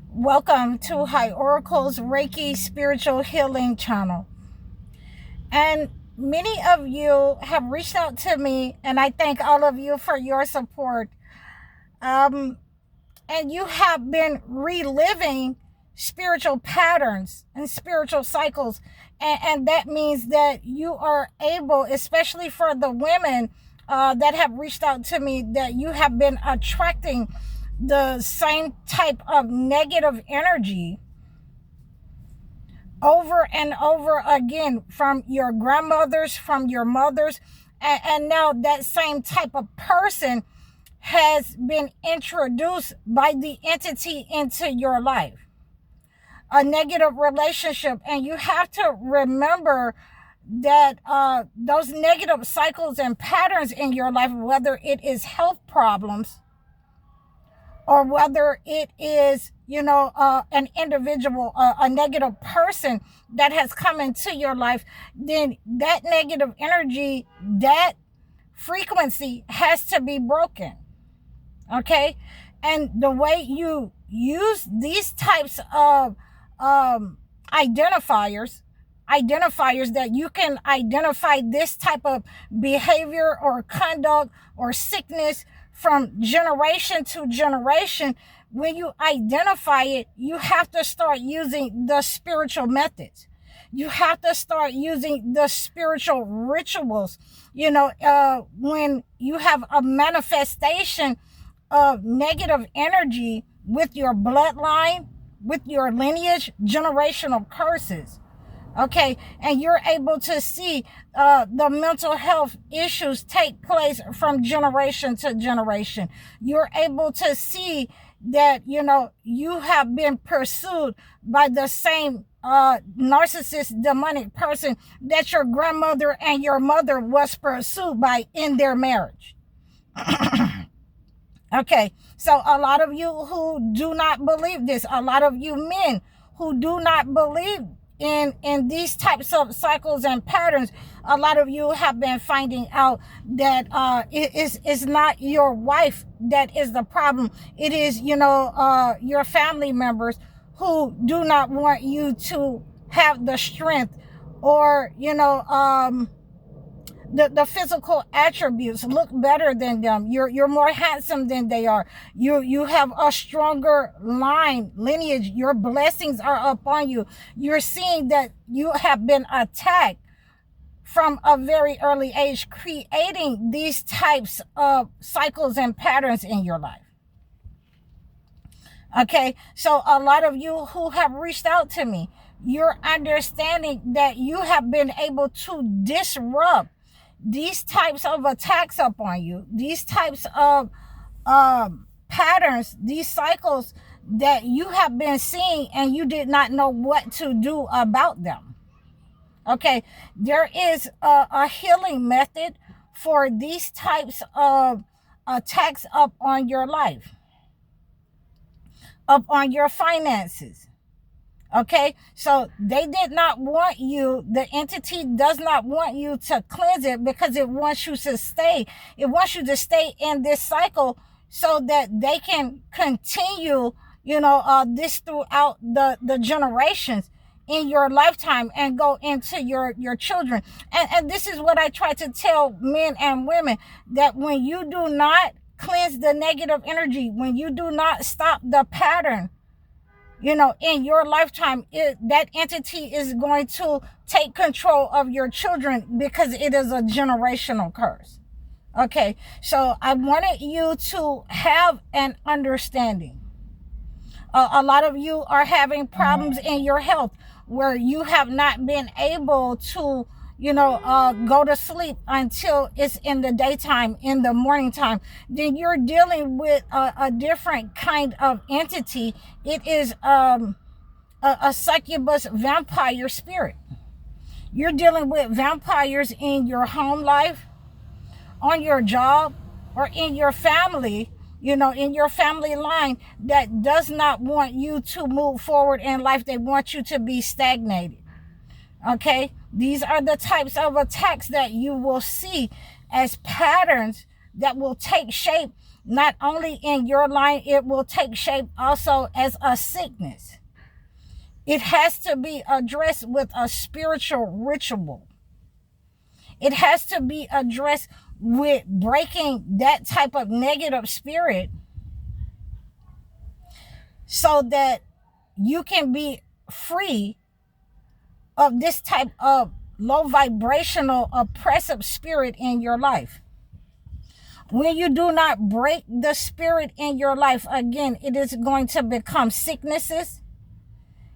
Welcome to High Oracle's Reiki Spiritual Healing Channel. And many of you have reached out to me, and I thank all of you for your support. And you have been reliving spiritual patterns and spiritual cycles. And that means that you are able, especially for the women that have reached out to me, that you have been attracting the same type of negative energy over and over again from your grandmothers, from your mothers, and now that same type of person has been introduced by the entity into your life. A negative relationship, and you have to remember that those negative cycles and patterns in your life, whether it is health problems or whether it is, an individual, a negative person that has come into your life, then that negative energy, that frequency has to be broken. Okay? And the way you use these types of identifiers that you can identify this type of behavior or conduct or sickness from generation to generation. When you identify it, you have to start using the spiritual methods. You have to start using the spiritual rituals. When you have a manifestation of negative energy with your bloodline, with your lineage, generational curses. Okay, and you're able to see the mental health issues take place from generation to generation. You're able to see that, you have been pursued by the same narcissist, demonic person that your grandmother and your mother was pursued by in their marriage. Okay, so a lot of you who do not believe this, a lot of you men who do not believe in these types of cycles and patterns, a lot of you have been finding out that it's not your wife that is the problem. It is, your family members who do not want you to have the strength or, the physical attributes, look better than them. You're more handsome than they are. You have a stronger lineage. Your blessings are upon you. You're seeing that you have been attacked from a very early age, creating these types of cycles and patterns in your life. Okay, so a lot of you who have reached out to me, you're understanding that you have been able to disrupt these types of attacks upon you, these types of patterns, these cycles that you have been seeing and you did not know what to do about them. Okay, there is a healing method for these types of attacks up on your life, up on your finances. Okay, so they did not want you, the entity does not want you to cleanse it because it wants you to stay. It wants you to stay in this cycle so that they can continue, this throughout the generations in your lifetime and go into your children. And this is what I try to tell men and women, that when you do not cleanse the negative energy, when you do not stop the pattern, in your lifetime, that entity is going to take control of your children because it is a generational curse. Okay, so I wanted you to have an understanding. A lot of you are having problems in your health where you have not been able to go to sleep until it's in the daytime, in the morning time. Then you're dealing with a different kind of entity. It is a succubus vampire spirit. You're dealing with vampires in your home life, on your job, or in your family, in your family line, that does not want you to move forward in life. They want you to be stagnated. Okay, these are the types of attacks that you will see as patterns that will take shape not only in your line, it will take shape also as a sickness. It has to be addressed with a spiritual ritual. It has to be addressed with breaking that type of negative spirit so that you can be free of this type of low vibrational oppressive spirit in your life. When you do not break the spirit in your life, again, it is going to become sicknesses.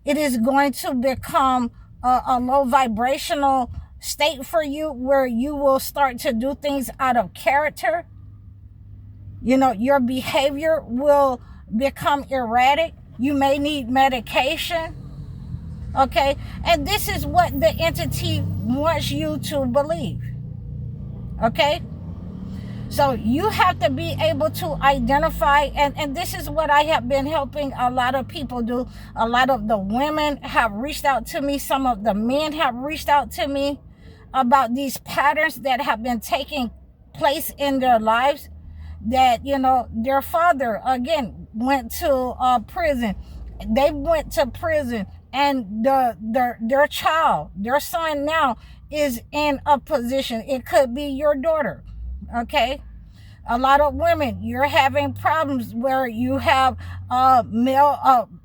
It is going to become a low vibrational state for you where you will start to do things out of character. Your behavior will become erratic. You may need medication. Okay? And this is what the entity wants you to believe. Okay? So you have to be able to identify, and this is what I have been helping a lot of people do. A lot of the women have reached out to me. Some of the men have reached out to me about these patterns that have been taking place in their lives. That, their father, again, went to prison. They went to prison, and their child, their son now is in a position. It could be your daughter. Okay, a lot of women, you're having problems where you have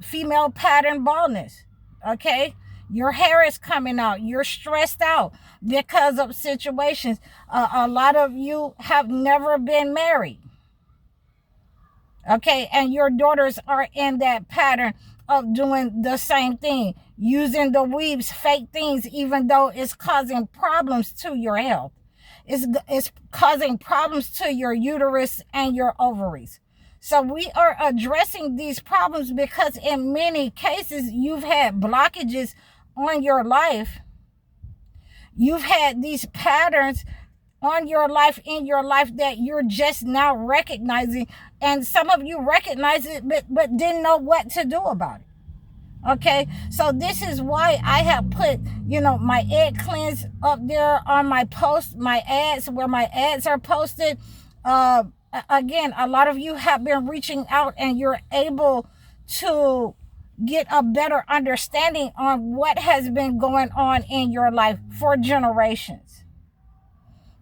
female pattern baldness. Okay, your hair is coming out. You're stressed out because of situations. A lot of you have never been married. Okay, and your daughters are in that pattern of doing the same thing, using the weaves, fake things, even though it's causing problems to your health. It's causing problems to your uterus and your ovaries. So we are addressing these problems because in many cases you've had blockages on your life. You've had these patterns on your life, in your life, that you're just now recognizing. And some of you recognize it, but didn't know what to do about it. Okay, so this is why I have put, my egg cleanse up there on my post, my ads, where my ads are posted. Again, a lot of you have been reaching out and you're able to get a better understanding on what has been going on in your life for generations.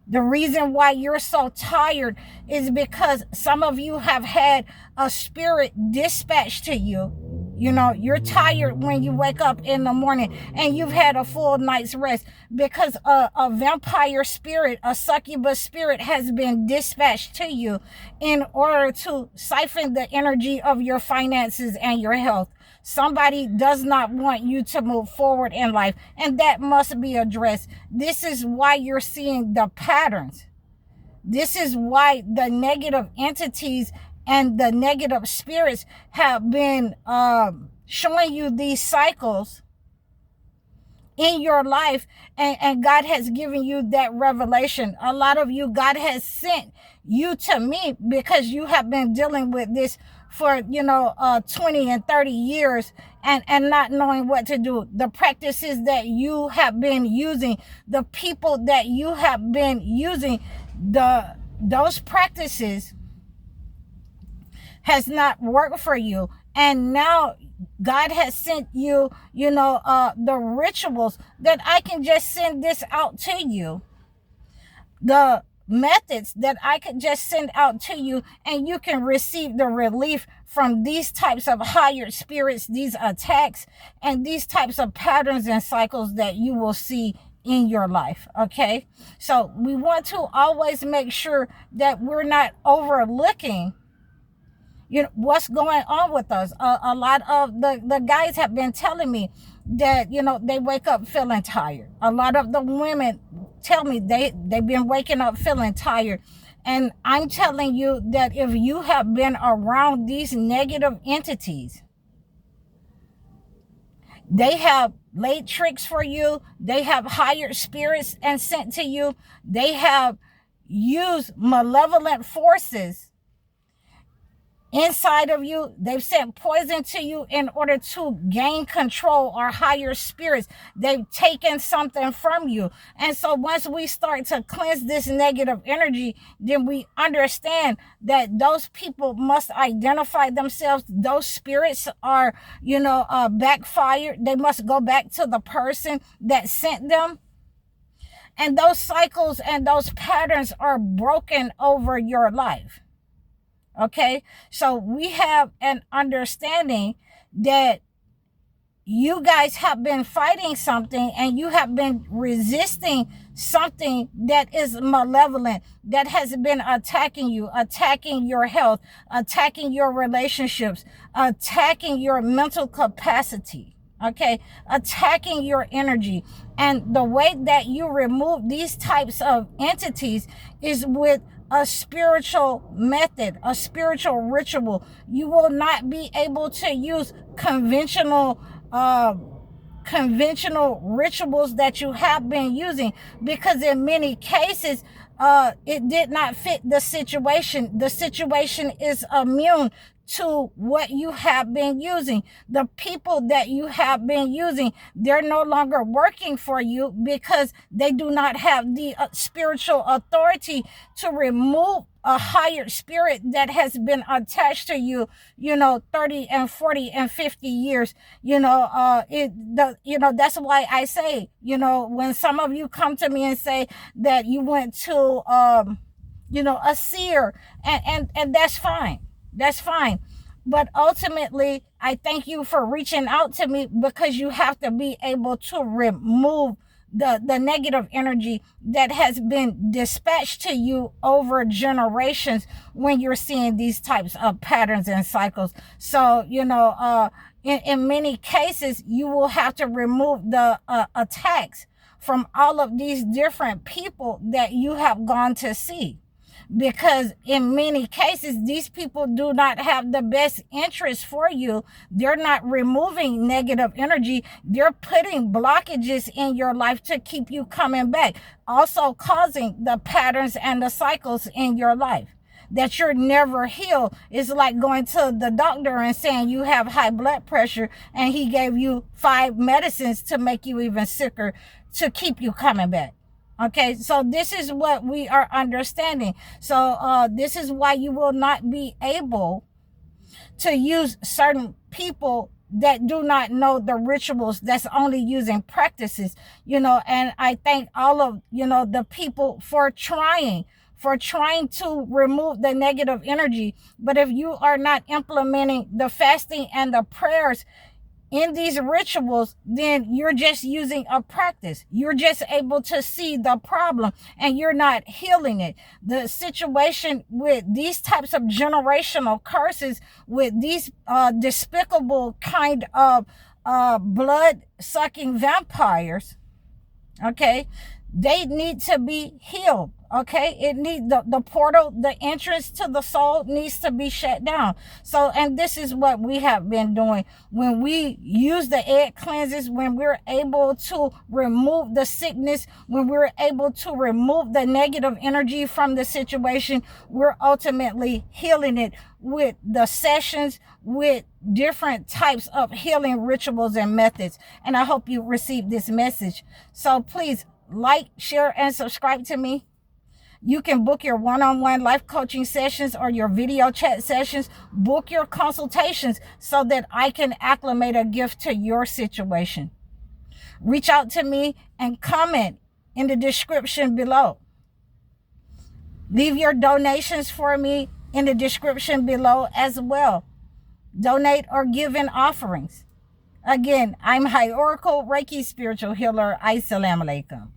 The reason why you're so tired is because some of you have had a spirit dispatched to you. You're tired when you wake up in the morning and you've had a full night's rest because a vampire spirit, a succubus spirit has been dispatched to you in order to siphon the energy of your finances and your health. Somebody does not want you to move forward in life, and that must be addressed. This is why you're seeing the patterns. This is why the negative entities and the negative spirits have been showing you these cycles in your life, and God has given you that revelation. A lot of you, God has sent you to me because you have been dealing with this for 20 and 30 years and not knowing what to do. The practices that you have been using, the people that you have been using, those practices has not worked for you. And now God has sent you, the rituals that I can just send this out to you. The methods that I could just send out to you, and you can receive the relief from these types of higher spirits, these attacks, and these types of patterns and cycles that you will see in your life. Okay, so we want to always make sure that we're not overlooking what's going on with us. A lot of the guys have been telling me that they wake up feeling tired. A lot of the women tell me they've been waking up feeling tired. And I'm telling you that if you have been around these negative entities, they have laid tricks for you. They have hired spirits and sent to you. They have used malevolent forces inside of you. They've sent poison to you in order to gain control, or higher spirits. They've taken something from you. And so once we start to cleanse this negative energy, then we understand that those people must identify themselves. Those spirits are, backfired. They must go back to the person that sent them. And those cycles and those patterns are broken over your life. Okay, so we have an understanding that you guys have been fighting something, and you have been resisting something that is malevolent, that has been attacking you, attacking your health, attacking your relationships, attacking your mental capacity. Okay, attacking your energy. And the way that you remove these types of entities is with a spiritual method, a spiritual ritual. You will not be able to use conventional rituals that you have been using, because in many cases it did not fit the situation. The situation is immune to what you have been using. The people that you have been using, they're no longer working for you, because they do not have the spiritual authority to remove a higher spirit that has been attached to you, 30 and 40 and 50 years. That's why I say, when some of you come to me and say that you went to, a seer, and that's fine. That's fine. But ultimately, I thank you for reaching out to me, because you have to be able to remove the negative energy that has been dispatched to you over generations when you're seeing these types of patterns and cycles. So, in many cases, you will have to remove the attacks from all of these different people that you have gone to see. Because in many cases, these people do not have the best interest for you. They're not removing negative energy. They're putting blockages in your life to keep you coming back, also causing the patterns and the cycles in your life that you're never healed. It's like going to the doctor and saying you have high blood pressure, and he gave you 5 medicines to make you even sicker, to keep you coming back. Okay, so this is what we are understanding. So this is why you will not be able to use certain people that do not know the rituals, that's only using practices, and I thank all of, the people for trying to remove the negative energy. But if you are not implementing the fasting and the prayers in these rituals, then you're just using a practice. You're just able to see the problem, and you're not healing it. The situation with these types of generational curses, with these despicable kind of blood-sucking vampires, okay, they need to be healed. Okay, it needs the portal, the entrance to the soul needs to be shut down. So, and this is what we have been doing when we use the egg cleanses, when we're able to remove the sickness, when we're able to remove the negative energy from the situation, we're ultimately healing it with the sessions, with different types of healing rituals and methods. And I hope you receive this message. So please like, share, and subscribe to me. You can book your one-on-one life coaching sessions or your video chat sessions. Book your consultations so that I can acclimate a gift to your situation. Reach out to me and comment in the description below. Leave your donations for me in the description below as well. Donate or give in offerings. Again, I'm High Oracle Reiki Spiritual Healer. Assalamu alaikum.